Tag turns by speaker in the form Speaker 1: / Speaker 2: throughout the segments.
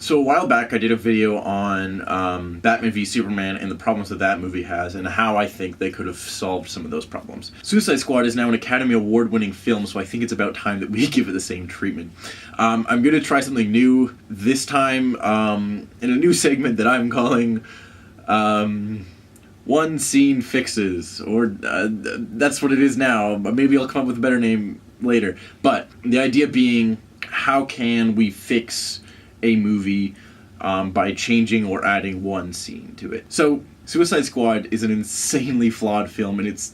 Speaker 1: So a while back I did a video on Batman v Superman and the problems that that movie has and how I think they could have solved some of those problems. Suicide Squad is now an Academy Award winning film, so I think it's about time that we give it the same treatment. I'm going to try something new this time in a new segment that I'm calling One Scene Fixes, or that's what it is now, but maybe I'll come up with a better name later. But the idea being, how can we fix a movie by changing or adding one scene to it? So Suicide Squad is an insanely flawed film, and it's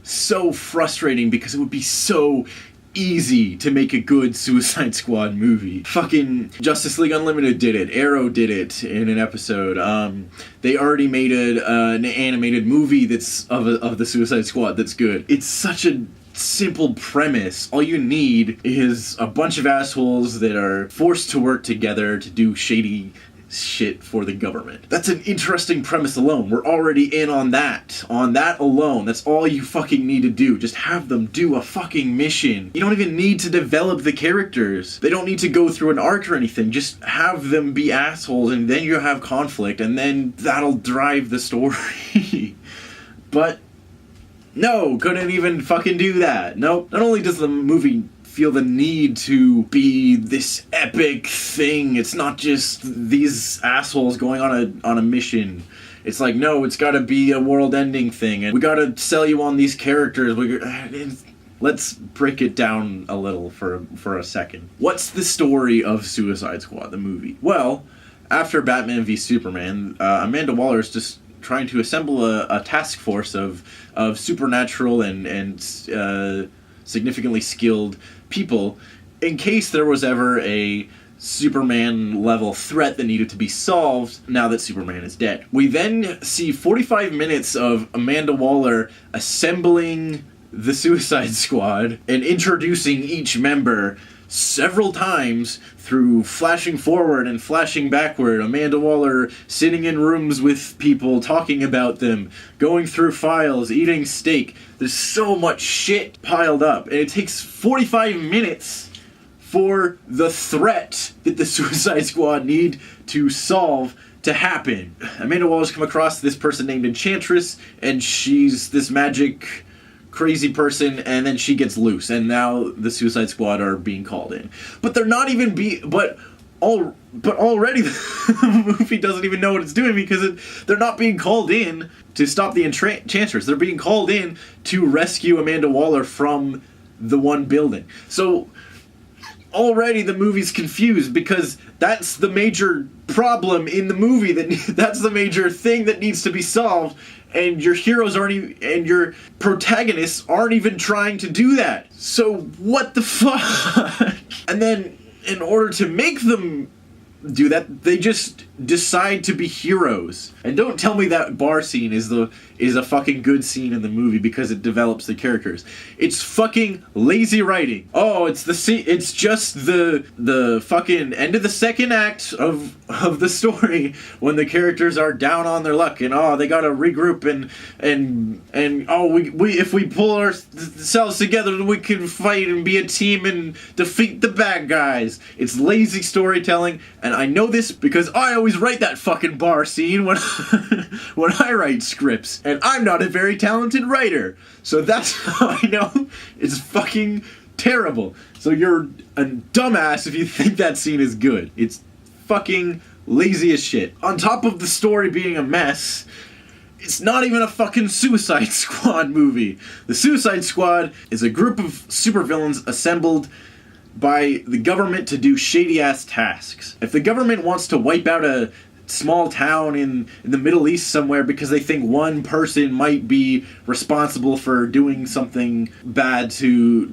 Speaker 1: so frustrating because it would be so easy to make a good Suicide Squad movie. Fucking Justice League Unlimited did it. Arrow did it in an episode. They already made an animated movie that's of the Suicide Squad that's good. It's such a simple premise. All you need is a bunch of assholes that are forced to work together to do shady shit for the government. That's an interesting premise alone. We're already in on that. On that alone. That's all you fucking need to do. Just have them do a fucking mission. You don't even need to develop the characters. They don't need to go through an arc or anything. Just have them be assholes, and then you have conflict, and then that'll drive the story. But no, couldn't even fucking do that. Nope. Not only does the movie feel the need to be this epic thing, it's not just these assholes going on a mission. It's like, no, it's gotta be a world-ending thing, and we gotta sell you on these characters. Let's break it down a little for a second. What's the story of Suicide Squad, the movie? Well, after Batman v Superman, Amanda Waller is just trying to assemble a task force of supernatural and significantly skilled people in case there was ever a Superman level threat that needed to be solved now that Superman is dead. We then see 45 minutes of Amanda Waller assembling the Suicide Squad and introducing each member several times through flashing forward and flashing backward. Amanda Waller sitting in rooms with people, talking about them, going through files, eating steak. There's so much shit piled up, and it takes 45 minutes for the threat that the Suicide Squad need to solve to happen. Amanda Waller's come across this person named Enchantress, and she's this magic crazy person, and then she gets loose, and now the Suicide Squad are being called in. But they're not even already the movie doesn't even know what it's doing, because they're not being called in to stop the Enchantress. They're being called in to rescue Amanda Waller from the one building. So already the movie's confused, because that's the major problem in the movie. That's the major thing that needs to be solved. And your heroes and your protagonists aren't even trying to do that. So what the fuck? And then, in order to make them do that, they just decide to be heroes. And don't tell me that bar scene is a fucking good scene in the movie because it develops the characters. It's fucking lazy writing. Oh, it's just the fucking end of the second act of the story when the characters are down on their luck, and they gotta regroup and we if we pull ourselves together, we can fight and be a team and defeat the bad guys. It's lazy storytelling, and I know this because I always write that fucking bar scene when when I write scripts, and I'm not a very talented writer, so that's how I know it's fucking terrible. So you're a dumbass if you think that scene is good. It's fucking lazy as shit. On top of the story being a mess, it's not even a fucking Suicide Squad movie. The Suicide Squad is a group of supervillains assembled by the government to do shady-ass tasks. If the government wants to wipe out a small town in the Middle East somewhere because they think one person might be responsible for doing something bad to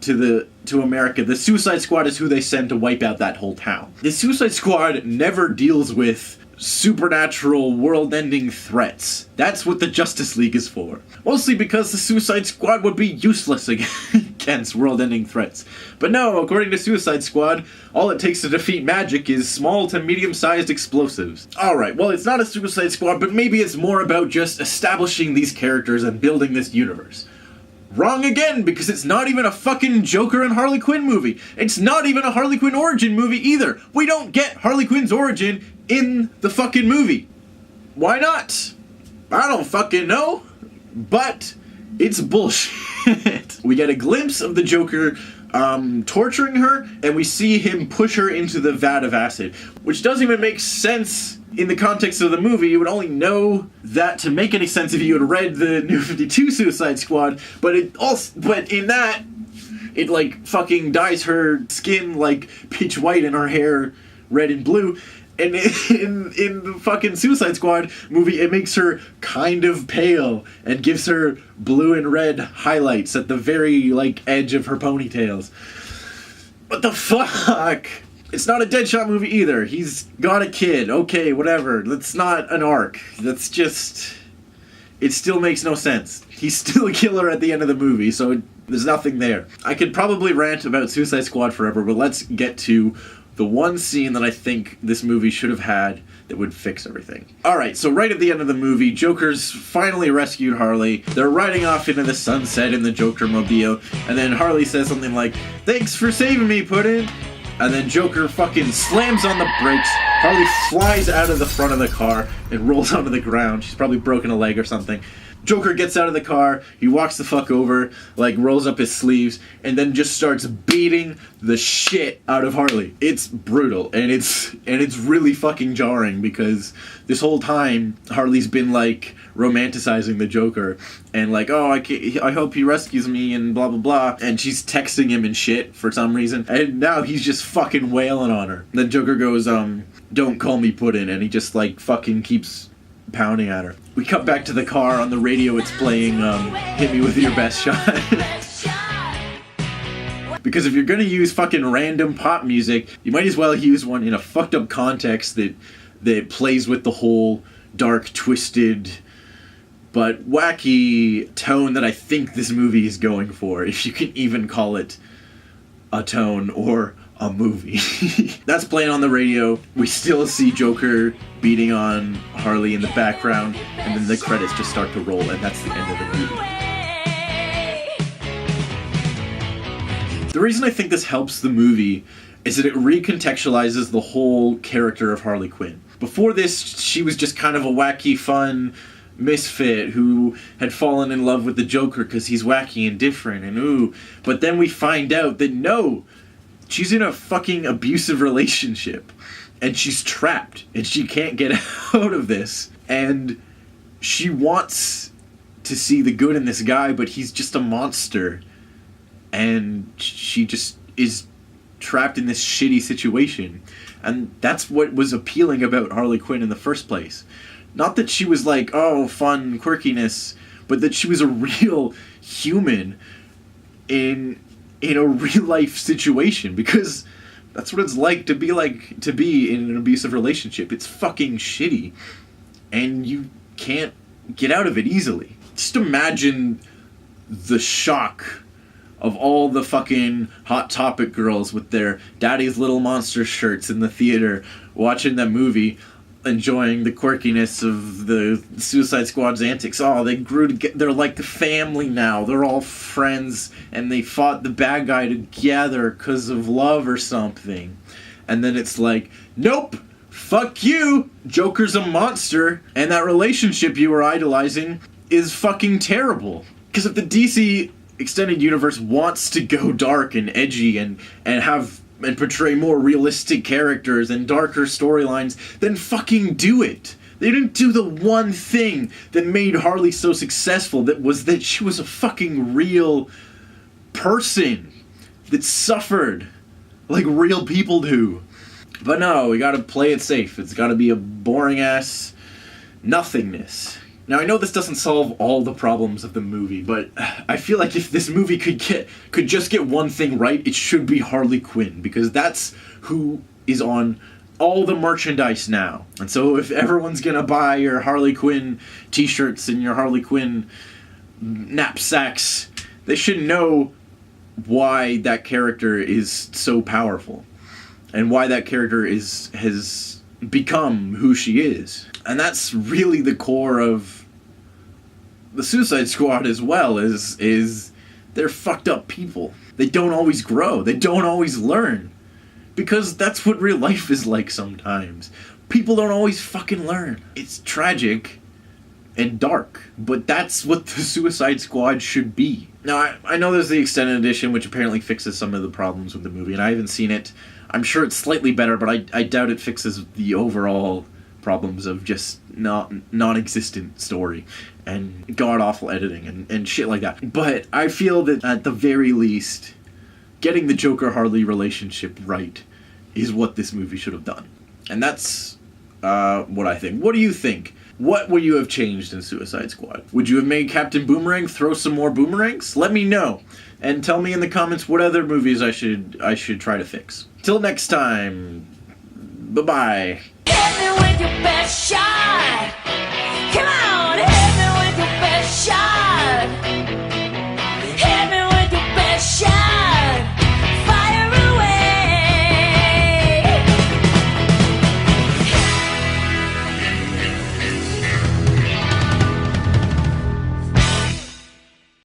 Speaker 1: America, the Suicide Squad is who they send to wipe out that whole town. The Suicide Squad never deals with supernatural world-ending threats. That's what the Justice League is for. Mostly because the Suicide Squad would be useless against world-ending threats. But no, according to Suicide Squad, all it takes to defeat magic is small to medium-sized explosives. Alright, well, it's not a Suicide Squad, but maybe it's more about just establishing these characters and building this universe. Wrong again, because it's not even a fucking Joker and Harley Quinn movie. It's not even a Harley Quinn origin movie either. We don't get Harley Quinn's origin in the fucking movie. Why not? I don't fucking know. But it's bullshit. We get a glimpse of the Joker torturing her, and we see him push her into the vat of acid, which doesn't even make sense in the context of the movie. You would only know that to make any sense if you had read the New 52 Suicide Squad, but in that, it like fucking dyes her skin like peach white and her hair red and blue. And in the fucking Suicide Squad movie, it makes her kind of pale and gives her blue and red highlights at the very, like, edge of her ponytails. What the fuck? It's not a Deadshot movie either. He's got a kid. Okay, whatever. That's not an arc. That's just... It still makes no sense. He's still a killer at the end of the movie, so there's nothing there. I could probably rant about Suicide Squad forever, but let's get to the one scene that I think this movie should have had that would fix everything. Alright, so right at the end of the movie, Joker's finally rescued Harley. They're riding off into the sunset in the Joker-mobile, and then Harley says something like, "Thanks for saving me, Puddin'." And then Joker fucking slams on the brakes. Harley flies out of the front of the car and rolls onto the ground. She's probably broken a leg or something. Joker gets out of the car, he walks the fuck over, like rolls up his sleeves, and then just starts beating the shit out of Harley. It's brutal, and it's really fucking jarring, because this whole time Harley's been like romanticizing the Joker and like, oh, I hope he rescues me and blah blah blah, and she's texting him and shit for some reason, and now he's just fucking wailing on her. Then Joker goes, "Don't call me Puddin'," and he just like fucking keeps pounding at her. We cut back to the car. On the radio it's playing "Hit Me With Your Best Shot." Because if you're gonna use fucking random pop music, you might as well use one in a fucked up context that plays with the whole dark, twisted, but wacky tone that I think this movie is going for, if you can even call it a tone or a movie. That's playing on the radio. We still see Joker beating on Harley in the background, and then the credits just start to roll, and that's the end of the movie. The reason I think this helps the movie is that it recontextualizes the whole character of Harley Quinn. Before this, she was just kind of a wacky, fun misfit who had fallen in love with the Joker because he's wacky and different, and ooh. But then we find out that no, she's in a fucking abusive relationship, and she's trapped, and she can't get out of this, and she wants to see the good in this guy, but he's just a monster, and she just is trapped in this shitty situation. And that's what was appealing about Harley Quinn in the first place. Not that she was like, oh, fun quirkiness, but that she was a real human in a real life situation, because that's what it's like to be in an abusive relationship. It's fucking shitty, and you can't get out of it easily. Just imagine the shock of all the fucking Hot Topic girls with their Daddy's Little Monster shirts in the theater, watching that movie, enjoying the quirkiness of the Suicide Squad's antics. Oh, they grew together. They're like the family now. They're all friends, and they fought the bad guy together because of love or something. And then it's like, nope, fuck you. Joker's a monster, and that relationship you were idolizing is fucking terrible. Because if the DC Extended Universe wants to go dark and edgy and portray more realistic characters and darker storylines, then fucking do it. They didn't do the one thing that made Harley so successful, that she was a fucking real person that suffered like real people do. But no, we gotta play it safe. It's gotta be a boring ass nothingness. Now, I know this doesn't solve all the problems of the movie, but I feel like if this movie could just get one thing right, it should be Harley Quinn, because that's who is on all the merchandise now. And so if everyone's gonna buy your Harley Quinn t-shirts and your Harley Quinn knapsacks, they should know why that character is so powerful and why that character has become who she is. And that's really the core of the Suicide Squad as well, is They're fucked up people. They don't always grow. They don't always learn. Because that's what real life is like sometimes. People don't always fucking learn. It's tragic and dark, but that's what the Suicide Squad should be. Now, I know there's the extended edition, which apparently fixes some of the problems with the movie, and I haven't seen it. I'm sure it's slightly better, but I doubt it fixes the overall problems of just non-existent story and god-awful editing and shit like that. But I feel that at the very least, getting the Joker-Harley relationship right is what this movie should have done. And that's what I think. What do you think? What would you have changed in Suicide Squad? Would you have made Captain Boomerang throw some more boomerangs? Let me know. And tell me in the comments what other movies I should try to fix. Till next time, bye-bye. Hit me with your best shot.